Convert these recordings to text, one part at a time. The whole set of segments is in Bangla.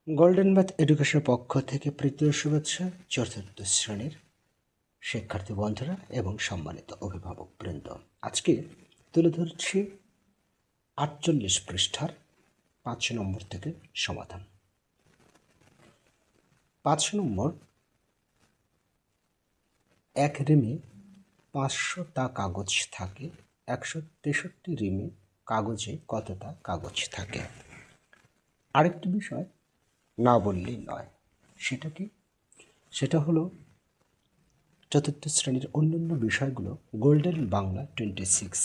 গোল্ডেন ম্যাথ এডুকেশনের পক্ষ থেকে প্রীতীয় শুভেচ্ছা চতুর্থ শ্রেণীর শিক্ষার্থী বন্ধুরা এবং সম্মানিত অভিভাবক বৃন্দ। আজকে তুলে ধরছি 48 পৃষ্ঠার 5 নম্বর থেকে সমাধান। 5 নম্বর, এক রিমে 500টা কাগজ থাকে, 163 রিমে কাগজে কতটা কাগজ থাকে। আরেকটি বিষয় না বললেই নয়, সেটা কি? সেটা হলো চতুর্থ শ্রেণীর অন্যান্য বিষয়গুলো গোল্ডেন বাংলা 26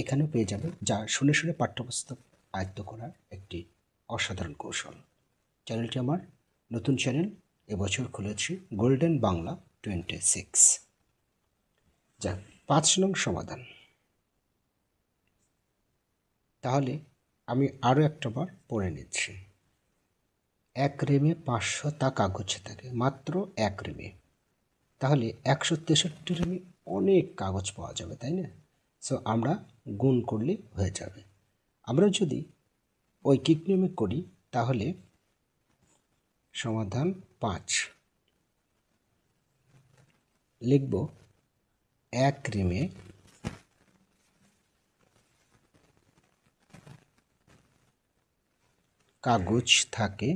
এখানেও পেয়ে যাবে, যা শুনে শুনে পাঠ্যপুস্তক আয়ত্ত করার একটি অসাধারণ কৌশল। চ্যানেলটি আমার নতুন চ্যানেল, এবছর খুলেছি গোল্ডেন বাংলা 26। যাক, 5 নং সমাধান। তাহলে আমি আরও একটা বার পড়ে নিচ্ছি। এক রিমে 500টা কাগজ থাকে, মাত্র এক রিমে। তাহলে 163 রিমে অনেক কাগজ পাওয়া যাবে, তাই না? সো আমরা গুণ করলে হয়ে যাবে। আমরা যদি ঐকিক নিয়মে করি তাহলে সমাধান 5 লিখব। এক রিমে কাগজ থাকে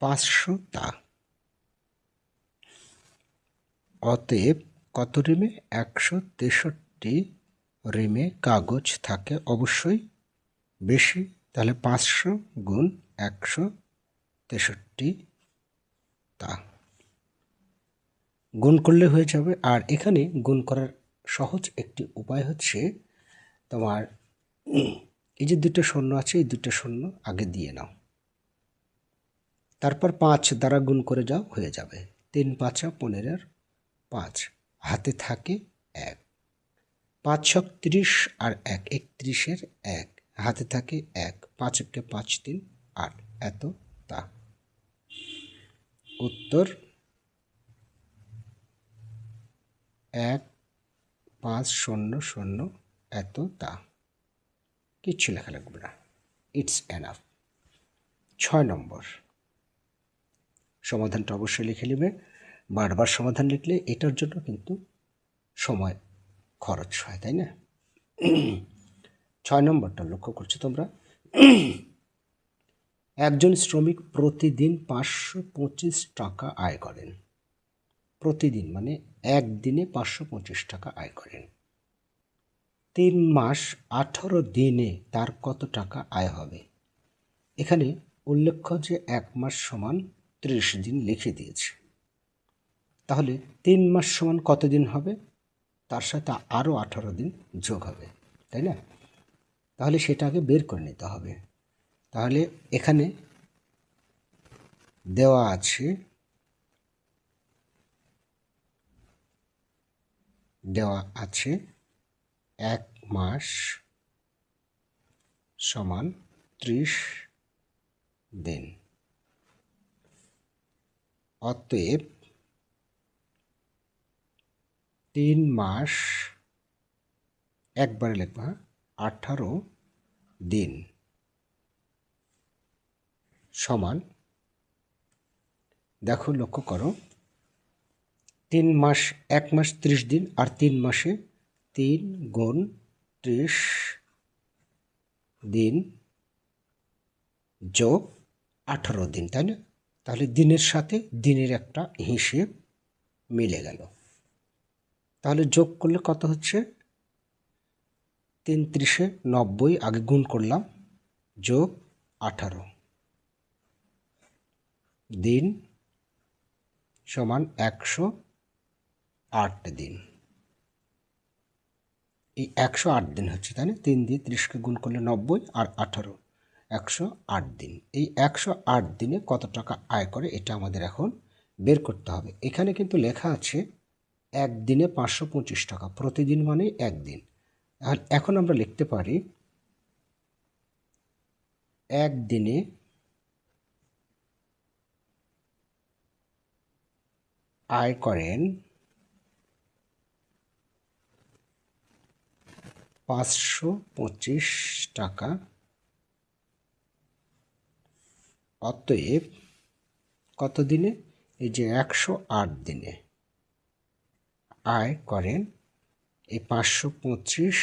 500টা। অতএব কত রিমে? 163 রিমে কাগজ থাকে, অবশ্যই বেশি। তাহলে 500 গুণ 163টা গুণ করলে হয়ে যাবে। আর এখানে গুণ করার সহজ একটি উপায় হচ্ছে, তোমার এই যে দুটো শূন্য আছে, এই দুটো শূন্য আগে দিয়ে নাও, তারপর 5 দ্বারা গুণ করে যাও, হয়ে যাবে 3 5 15 5, হাতে থাকে 1। 5 6 30 আর 1 31-এর 1, হাতে থাকে 1। 5 কে 5 3 8, এত তা। উত্তর 1500 এত তা। কিচ্ছু লেখা লাগবে না, ইটস এনাফ। 6 নম্বর সমাধানটা অবশ্যই লিখে নেবে। বারবার সমাধান লিখলে এটার জন্য কিন্তু সময় খরচ হয়, তাই না? 6 নম্বরটা লক্ষ্য করছো তোমরা। একজন শ্রমিক প্রতিদিন 525 টাকা আয় করেন। প্রতিদিন মানে একদিনে 525 টাকা আয় করেন। 3 মাস 18 দিনে তার কত টাকা আয় হবে? এখানে উল্লেখ্য যে 1 মাস সমান 30 দিন লিখে দিয়েছে। তাহলে 3 মাস সমান কত দিন হবে? তার সাথে আরও 18 দিন যোগ হবে, তাই না? তাহলে সেটাকে বের করে নিতে হবে। তাহলে এখানে দেওয়া আছে 1 মাস সমান 30 দিন। অতএব 3 মাস একবারে লিখবা 18 দিন সমান, দেখো লক্ষ্য করো, 3 মাস 1 মাস 30 দিন, আর 3 মাসে 3 গুণ 30 দিন যোগ 18 দিন, তাই না? তাহলে দিনের সাথে দিনের একটা হিসেব মিলে গেল। তাহলে যোগ করলে কত হচ্ছে? 3 × 90, আগে গুণ করলাম, যোগ 18 দিন সমান 108 দিন। এই 108 দিন হচ্ছে, তাই না? 3 দিয়ে 30কে গুণ করলে 90 আর 18, 108 দিন। এই 108 দিনে কত টাকা আয় করে এটা আমাদের এখন বের করতে হবে। এখানে কিন্তু লেখা আছে একদিনে 525 টাকা, প্রতিদিন মানে একদিন। আর এখন আমরা লিখতে পারি একদিনে আয় করেন 525 টাকা। অতএব কত দিনে? এই যে 108 দিনে আয় করেন এই 525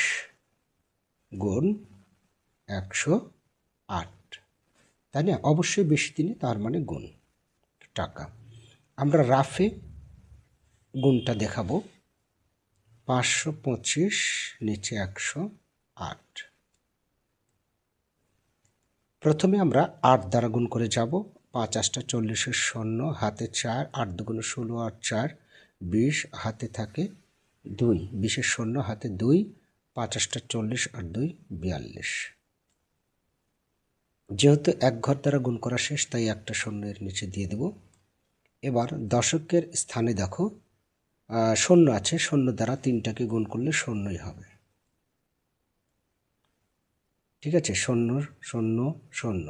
গুণ 108, তাই না? অবশ্যই বেশি দিনে, তার মানে গুণ টাকা। আমরা রাফে গুণটা দেখাবো। 525 নিচে 108। প্রথমে আমরা 8 দ্বারা গুণ করে যাব। 5 8 40 শূন্য, হাতে 4, 8 2 16, 8 4 20, হাতে থাকে 2, 20 শূন্য, হাতে 2, 5 8 40 আর 2 42। যেহেতু এক ঘর দ্বারা গুণ করা শেষ, তাই একটা শূন্য এর নিচে দিয়ে দেব। এবার দশকের স্থানে দেখো শূন্য আছে, শূন্য দ্বারা 3টাকে গুণ করলে শূন্যই হবে। ঠিক আছে, শূন্য শূন্য শূন্য।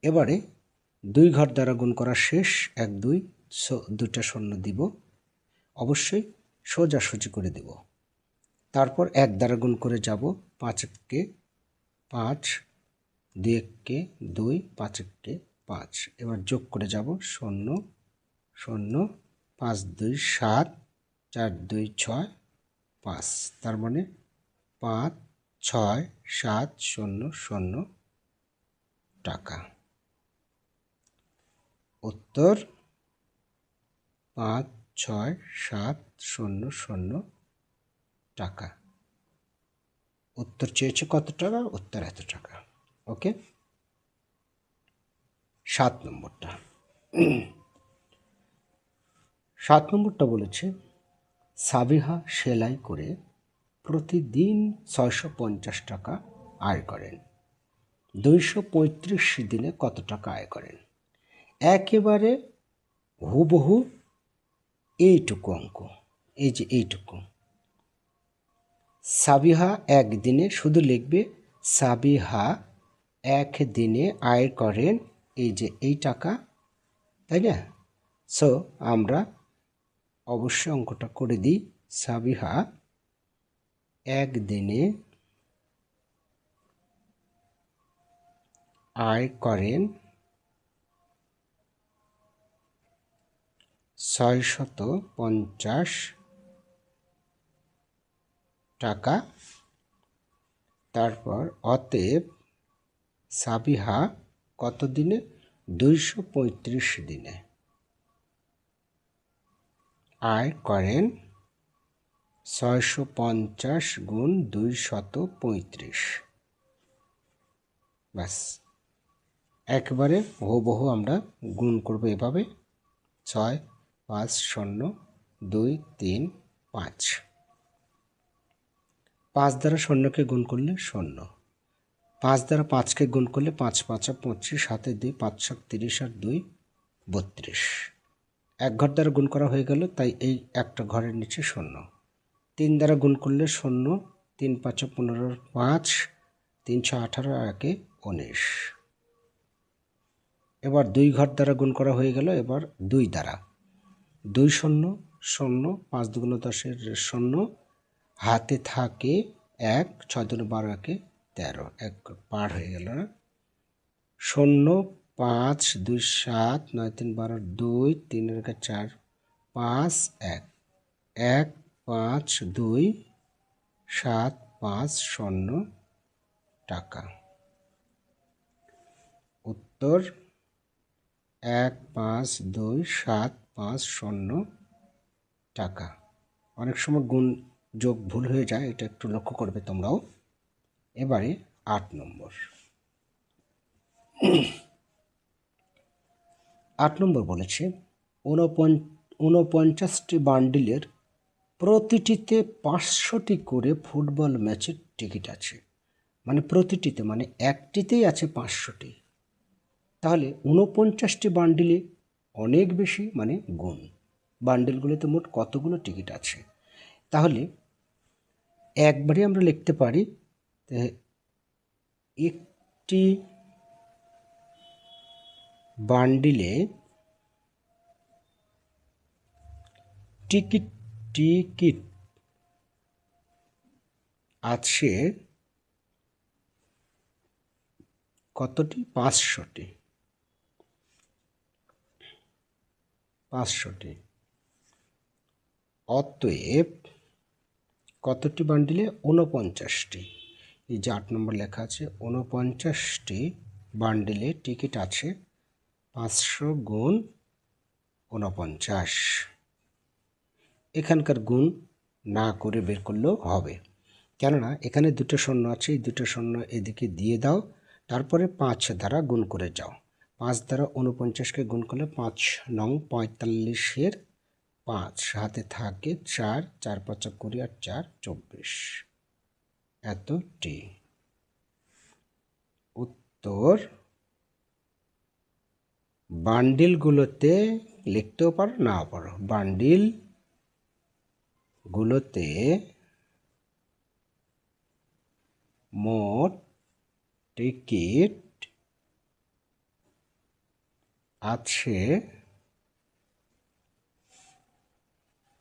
এবারে 2 ঘর দ্বারা গুণ করা শেষ, 1 2, 2টা শূন্য দিব, অবশ্যই সোজাসুজি করে দেব। তারপর 1 দ্বারা গুণ করে যাব, 5 কে 5, 2 কে 2, 5 কে 5। এবার যোগ করে যাব, 0 0, 5 2 7, 4 2 6 5, তার মানে 5 6 7 0 0 টাকা। উত্তর 5 6 7 0 0 টাকা। উত্তর চেয়েছে কত টাকা? উত্তর এত টাকা। ওকে, 7 নম্বরটা। 7 নম্বরটা বলেছে সাবিহা সেলাই করে প্রতিদিন 650 টাকা আয় করেন। 235 দিনে কত টাকা আয় করেন? একেবারে হুবহু এইটুকু অঙ্ক, এই যে এইটুকু। সাবিহা একদিনে, শুধু লিখবে সাবিহা একদিনে আয় করেন এই যে এই টাকা, তাই না? সো আমরা অবশ্যই অঙ্কটা করে দিই। সাবিহা একদিনে আয় করেন 650 টাকা। তারপর অতএব সাবিহা কত দিনে? 235 দিনে আয় করেন 650 গুণ 235। ব্যাস, একবারে হুবহু আমরা গুণ করব এভাবে, 6 5 0 2 3 5। 5 দ্বারা শূন্যকে গুণ করলে 0, 5 দ্বারা 5কে গুণ করলে 5 5 25, হাতে 2, 5 7 30 আর 2 32। এক ঘর দ্বারা গুণ করা হয়ে গেল, তাই এই একটা ঘরের নিচে 0। 3 দ্বারা গুণ করলে 0, 3 5 15 5, 3 6 18 আর 1 19। এবার 2 ঘর দ্বারা গুণ করা হয়ে গেল। এবার 2 দ্বারা, 2 0 0, 5 2 10 0, হাতে থাকে 1, 6 2 12 1 13, এক পার হয়ে গেল না? 0 5 2 7 9 3 12 2 3 4 5 1 1 5 2 7 5 0 টাকা। উত্তর 1 5 2 7 5 0 টাকা। অনেক সময় গুণ যোগ ভুল হয়ে যায়, এটা একটু লক্ষ্য করবে তোমরাও। এবারে 8 নম্বর। 8 নম্বর বলেছে 49টি বান্ডিলের প্রতিটিতে 500টি করে ফুটবল ম্যাচের টিকিট আছে। মানে প্রতিটিতে, মানে একটিতেই আছে 500টি। তাহলে 49টি বান্ডিলে অনেক বেশি, মানে গুণ। বান্ডিলগুলোতে মোট কতগুলো টিকিট আছে? তাহলে একবারে আমরা লিখতে পারি একটি বান্ডিলে টিকিট আছে কতটি? 500টি। 500টি। অতএব কতটি বান্ডিলে? 49টি। এই যে 8 নম্বর লেখা আছে, 49টি বান্ডিলে টিকিট আছে 500 গুণ 49। এখানকার গুণ না করে বের করলেও হবে, কেননা এখানে দুটো শূন্য আছে, এই দুটো শূন্য এদিকে দিয়ে দাও, তারপরে 5 দ্বারা গুণ করে যাও। 5 দ্বারা 49কে গুণ করলে 5 নং 45-এর 5 হাতে থাকে 4, 4 5 20 আর 4 24, এতটি। উত্তর বান্ডিলগুলোতে লিখতেও পারো, নাও পারো। বান্ডিলগুলোতে মোট টিকিট আছে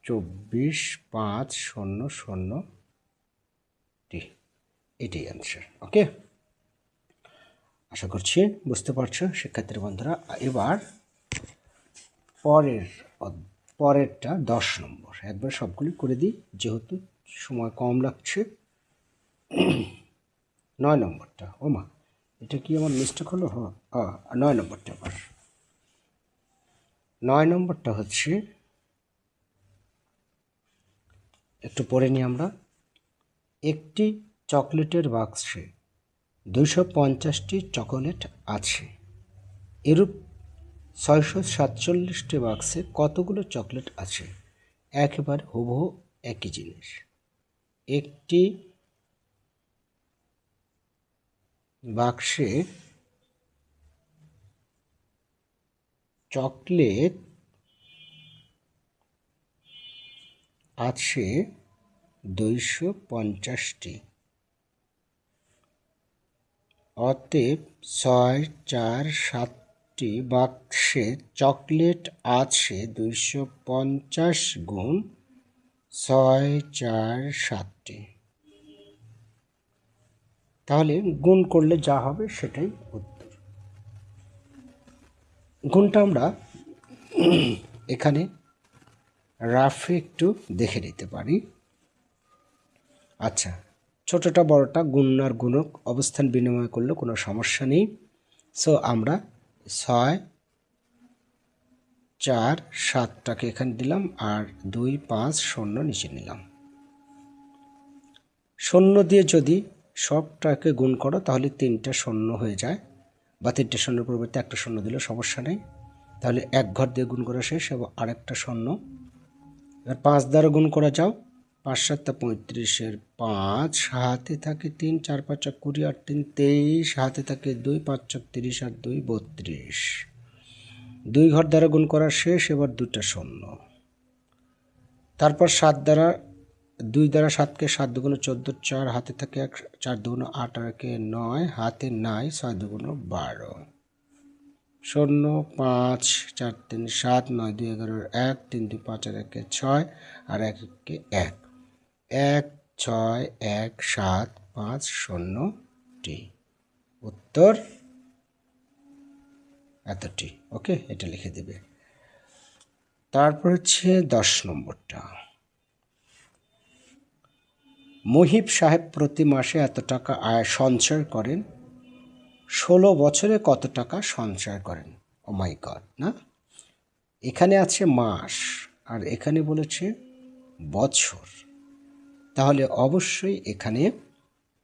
24,500টি। এটাই অ্যান্সার। ওকে, আশা করছি বুঝতে পারছো শিক্ষার্থী বন্ধুরা। এবার পরেরটা 10 নম্বর, একবার সবগুলি করে দিই যেহেতু সময় কম লাগছে। 9 নম্বরটা, ওমা এটা কি আমার মিস্টেক হলো? 9 নম্বরটা। আবার 9 নম্বরটা হচ্ছে, একটু পড়ে নিই আমরা। একটি চকলেটের বাক্সে 250টি চকোলেট আছে। এরূপ 647টি বাক্সে কতগুলো চকলেট আছে? একেবারে হুবহু একই জিনিস। একটি বাক্সে চকলেট আছে 250টি। অতএব 6, 4, 7টি বাক্সে চকলেট আছে 250 গুণ 6, 4, 7টি। তাহলে গুণ করলে যা হবে সেটাই উত্তর। গুণটা আমরা এখানে রাফে একটু দেখে নিতে পারি। আচ্ছা, ছোটটা বড়টা গুণ আর গুণক অবস্থান বিনিময় করলে কোনো সমস্যা নেই। সো আমরা 6, 4, 7টাকে এখানে দিলাম আর 2, 5, 0 নিচে নিলাম। 0 দিয়ে যদি সবটাকে গুণ করো তাহলে 3টা 0 হয়ে যায়, বা 3টে 0-এর পরিবর্তে একটা 0 দিলে সমস্যা নেই। তাহলে এক ঘর দিয়ে গুণ করা শেষ এবং আরেকটা 0। এবার 5 দ্বারা গুণ করা যাও। 5 7 35-এর 5 হাতে থাকে 3, 4 5 20 আর 3 23, হাতে থাকে 2, 5 30 আর 2 32। 2 ঘর দ্বারা গুণ করা শেষ, এবার দুটা 0। তারপর 7 দ্বারা 2 দ্বারা 7কে 7 দুগুণ 14, 4 হাতে থাকে 1, 4 দুগুণ 8 আর 1 9, হাতে নাই 6 দুগুণ 12। 0, 5, 4 3 7, 9 2 11, 1 3 2 5 আর 1 6 আর 1 1 1 6 1 7 5 0টি। উত্তর এতটি। ওকে, এটা লিখে দেবে। তারপর হচ্ছে 10 নম্বরটা। মুহিব সাহেব প্রতি মাসে এত টাকা আয় সঞ্চয় করেন, 16 বছরে কত টাকা সঞ্চয় করেন? ও মাই গড, না, এখানে আছে মাস আর এখানে বলেছে বছর, তাহলে অবশ্যই এখানে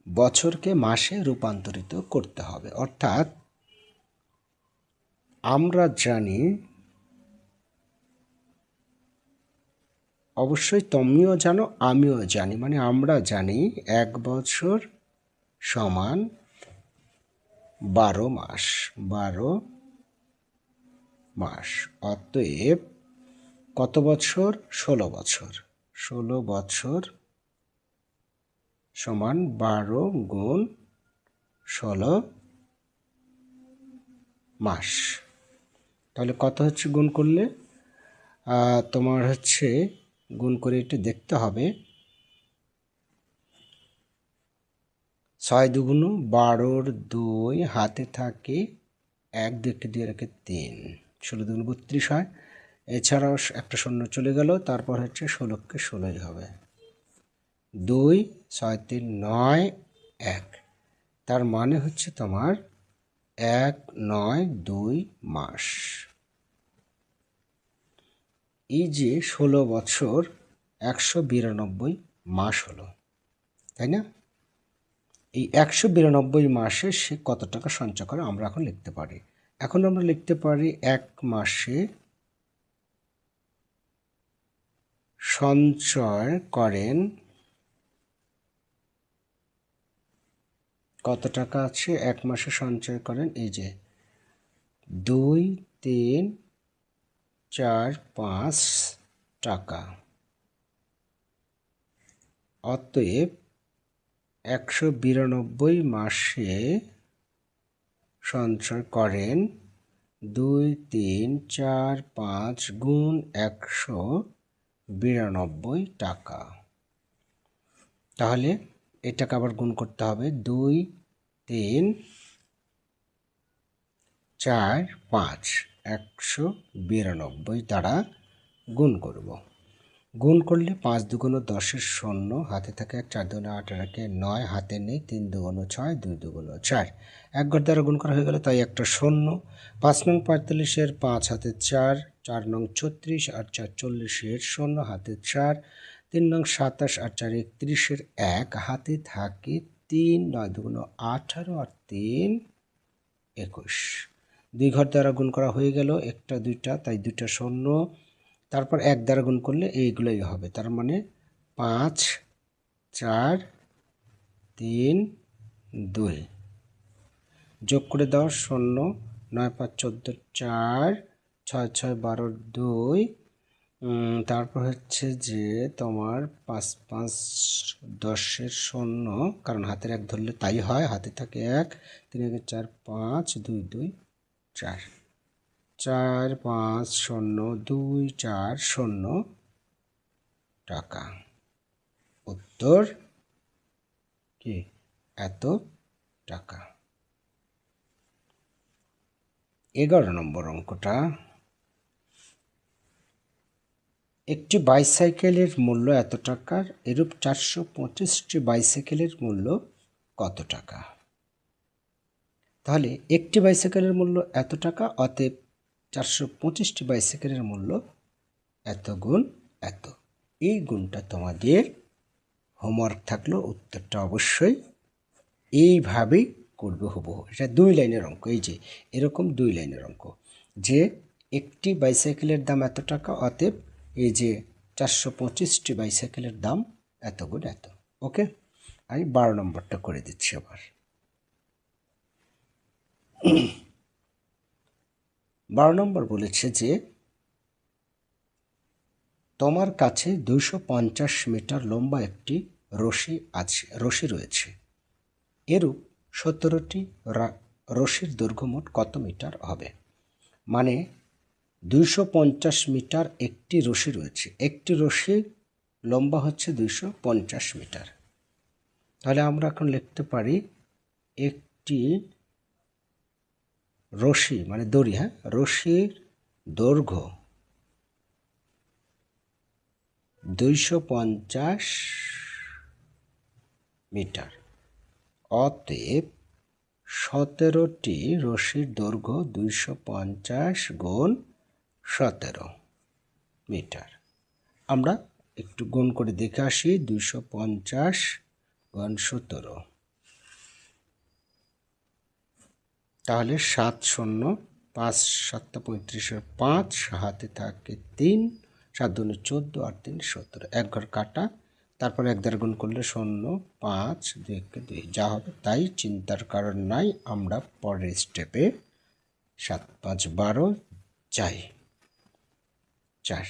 বছরকে মাসে রূপান্তরিত করতে হবে। অর্থাৎ আমরা জানি, অবশ্যই তুমিও জানো আমিও জানি, মানে আমরা জানি 1 বছর সমান 12 মাস। 12 মাস। অতএব কত বছর? 16 বছর। 16 বছর সমান 12 গুণ 16 মাস। তাহলে কত হচ্ছে গুণ করলে? তোমার হচ্ছে গুণ করে একটু দেখতে হবে। 6 দুগুণ 12, 2 হাতে থাকে 1, 2 দিয়ে রেখে 3, 16 দুগুণ 32 হয়। এছাড়াও একটা শূন্য চলে গেল, তারপর হচ্ছে 16কে 16ই হবে। 2, 6, 3, 9, 1, তার মানে হচ্ছে তোমার 1, 9, 2 মাস। এই যে 16 বছর 192 মাস হলো, তাই না? এই 192 মাসে সে কত টাকা সঞ্চয় করে আমরা এখন লিখতে পারি। এখন আমরা লিখতে পারি 1 মাসে সঞ্চয় করেন কত টাকা আছে, 1 মাসে সঞ্চয় করেন এই যে 2, 3, 4, 5 টাকা। অতএব 192 মাসে সঞ্চয় করেন 2, 3, 4, 5 গুণ 192 টাকা। তাহলে এটাকে আবার গুণ করতে হবে, 2, 3, 4, 5 192 দ্বারা গুণ করব। গুণ করলে 5 দুগুণ 10-এর শূন্য, হাতে থাকে 1, 4 দুগুণ 8, 9 হাতে নেই, 3 দুগুণ 6, 2 দুগুণ 4, 1 ঘর দ্বারা গুণ করা হয়ে গেল, তাই একটা শূন্য। 5 নং 45-এর 5 হাতে 4, 4 নং 36, 8 4 40-এর 0 হাতে 4, 3 নং 27, 8 4 31-এর 1 হাতে থাকে 3, 9 দুগুণ 18 আর 3 21, 2 ঘর দ্বারা গুণ করা হয়ে গেল, একটা দুইটা তাই দুইটা শূন্য। তারপর 1 দ্বারা গুণ করলে এইগুলোই হবে, তার মানে 5, 4, 3, 2 যোগ করে দাও, 0, 9 5 14 4, 6 6 12 2, তারপর হচ্ছে যে তোমার 5 5 10-এর 0, কারণ হাতের 1 ধরলে তাই হয়, হাতে থাকে 1, 3 1 4 5 2 2 4, 4 5 0 2 4 0 টাকা। উত্তর কি? এত টাকা। 11 নম্বর অঙ্কটা, একটি বাইসাইকেলের মূল্য এত টাকার, এরূপ 425টি বাইসাইকেলের মূল্য কত টাকা? তাহলে একটি বাইসাইকেলের মূল্য এত টাকা, অতএব 425টি বাইসাইকেলের মূল্য এত গুণ এত। এই গুণটা তোমাদের হোমওয়ার্ক থাকলো, উত্তরটা অবশ্যই এইভাবেই করবে হুবহু। এটা 2 লাইনের অঙ্ক, এই যে এরকম 2 লাইনের অঙ্ক, যে একটি বাইসাইকেলের দাম এত টাকা, অতএব এই যে 425টি বাইসাইকেলের দাম এত গুণ এত। ওকে, আমি 12 নম্বরটা করে দিচ্ছি আবার। 12 নম্বর বলেছে যে তোমার কাছে 250 মিটার লম্বা একটি রশি রয়েছে, এরূপ 17টি রশির দৈর্ঘ্য মোট কত মিটার হবে? মানে 250 মিটার একটি রশি রয়েছে, একটি রশির লম্বা হচ্ছে 250 মিটার। তাহলে আমরা এখন লিখতে পারি একটি রশি মানে দড়ি, রশির দৈর্ঘ্য 250 মিটার, অতএব 17টি রশির দৈর্ঘ্য 250 গুণ 17 মিটার। আমরা একটু গুণ করে দেখে আসি, 250 গুণ 17, তাহলে 7 0 5 7 35-এর 5 হাতে থাকে 3, 7 2 14 আর 3 17, 1 ঘর কাটা, তারপর 1 দ্বারা গুণ করলে 0 5 2 2 যা হবে তাই, চিন্তার কারণ নাই। আমরা পরের স্টেপে 7 5 12 যাই। 4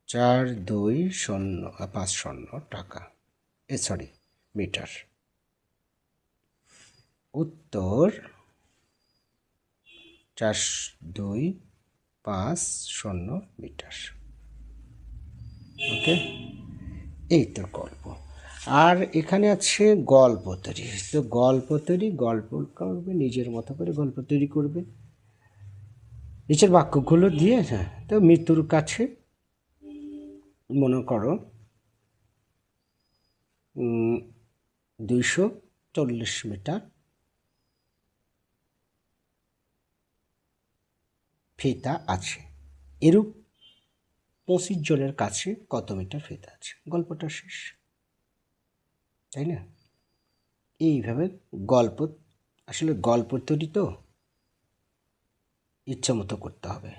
4 2 0 5 0 টাকা, মিটার। উত্তর 4 2 5 0 মিটার। ওকে, এই তো গল্প। আর এখানে আছে গল্প তৈরি। তো গল্প তৈরি, গল্প করবে, নিজের মতো করে গল্প তৈরি করবে নিচের বাক্যগুলো দিয়ে। হ্যাঁ, তো মৃত্যুর কাছে মনে করো 240 মিটার ফিতা আছে, এরূপ 25 জনের কাছে কত মিটার ফিতা আছে। গল্পটা শেষ, তাই না? এইভাবে গল্প, আসলে গল্প তৈরি তো ইচ্ছা মতো করতে হবে।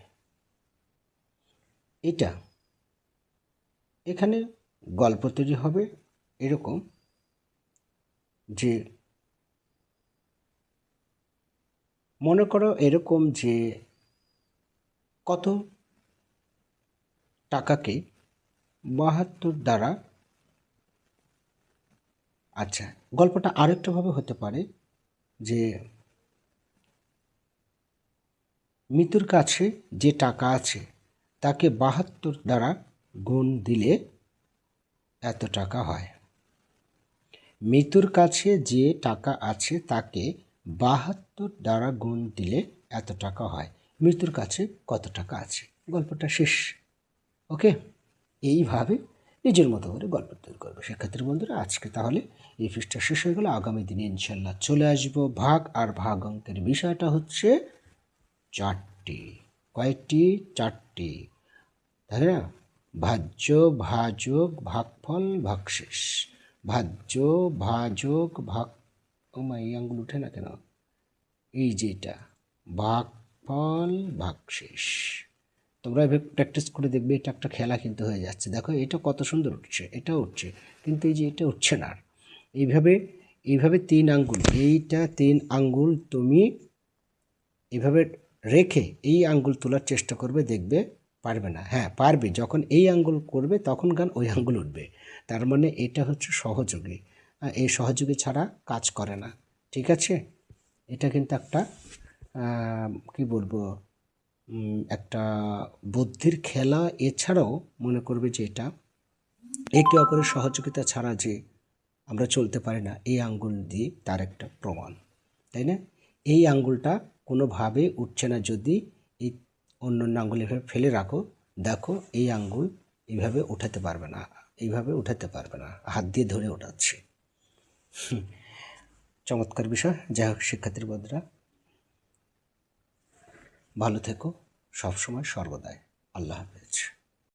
এটা এখানে গল্প তৈরি হবে এরকম যে, মনে করো এরকম যে কত টাকাকে 72 দ্বারা, আচ্ছা গল্পটা আরেকটাভাবে হতে পারে যে মৃত্যুর কাছে যে টাকা আছে তাকে 72 দ্বারা গুণ দিলে এত টাকা হয়। মৃত্যুর কাছে যে টাকা আছে তাকে 72 দ্বারা গুণ দিলে এত টাকা হয়। মৃত্যুর কাছে কত টাকা আছে। গল্পটা শেষ। ওকে, এইভাবে নিজের মতো করে গল্প তৈরি করবে। শিক্ষার্থী বন্ধুরা, আজকে তাহলে এই পৃষ্ঠা শেষ হয়ে গেল। আগামী দিনে ইনশাল্লাহ চলে আসবো ভাগ আর ভাগ অঙ্কের বিষয়টা হচ্ছে 4টি। কয়েকটি? 4টি, তাই না? ভাজ্য, ভাজক, ভাগফল, ভাগশেষ। ভাজ্য, ভাজক, ভাগ, ও মা এই আঙ্গুল উঠে না কেন? এই যে এটা ভাগফল, ভাগশেষ। তোমরা এভাবে প্র্যাকটিস করে দেখবে, এটা একটা খেলা কিন্তু হয়ে যাচ্ছে। দেখো এটা কত সুন্দর উঠছে, এটা উঠছে, কিন্তু এই যে এটা উঠছে না। এইভাবে এইভাবে 3 আঙ্গুল, এইটা 3 আঙ্গুল তুমি এভাবে রেখে এই আঙ্গুল তোলার চেষ্টা করবে, দেখবে পারবে না। হ্যাঁ পারবে, যখন এই আঙ্গুল করবে তখন গান ওই আঙ্গুল উঠবে। তার মানে এটা হচ্ছে সহযোগী। এই সহযোগী ছাড়া কাজ করে না, ঠিক আছে? এটা কিন্তু একটা কি বলবো, একটা বুদ্ধির খেলা। এছাড়াও মনে করবে যে এটা একে অপরের সহযোগিতা ছাড়া যে আমরা চলতে পারি না, এই আঙ্গুল দিয়ে তার একটা প্রমাণ, তাই না? এই আঙ্গুলটা কোনোভাবে উঠছে না, যদি এই অন্য আঙ্গুল এভাবে ফেলে রাখো, দেখো এই আঙ্গুল এইভাবে উঠাতে পারবে না, এইভাবে উঠাতে পারবে না, হাত দিয়ে ধরে ওঠাচ্ছে। চমৎকার বিষয়। যাই হোক শিক্ষার্থী বন্ধুরা, ভালো থেকো সবসময় সর্বদাই। আল্লাহ হাফেজ।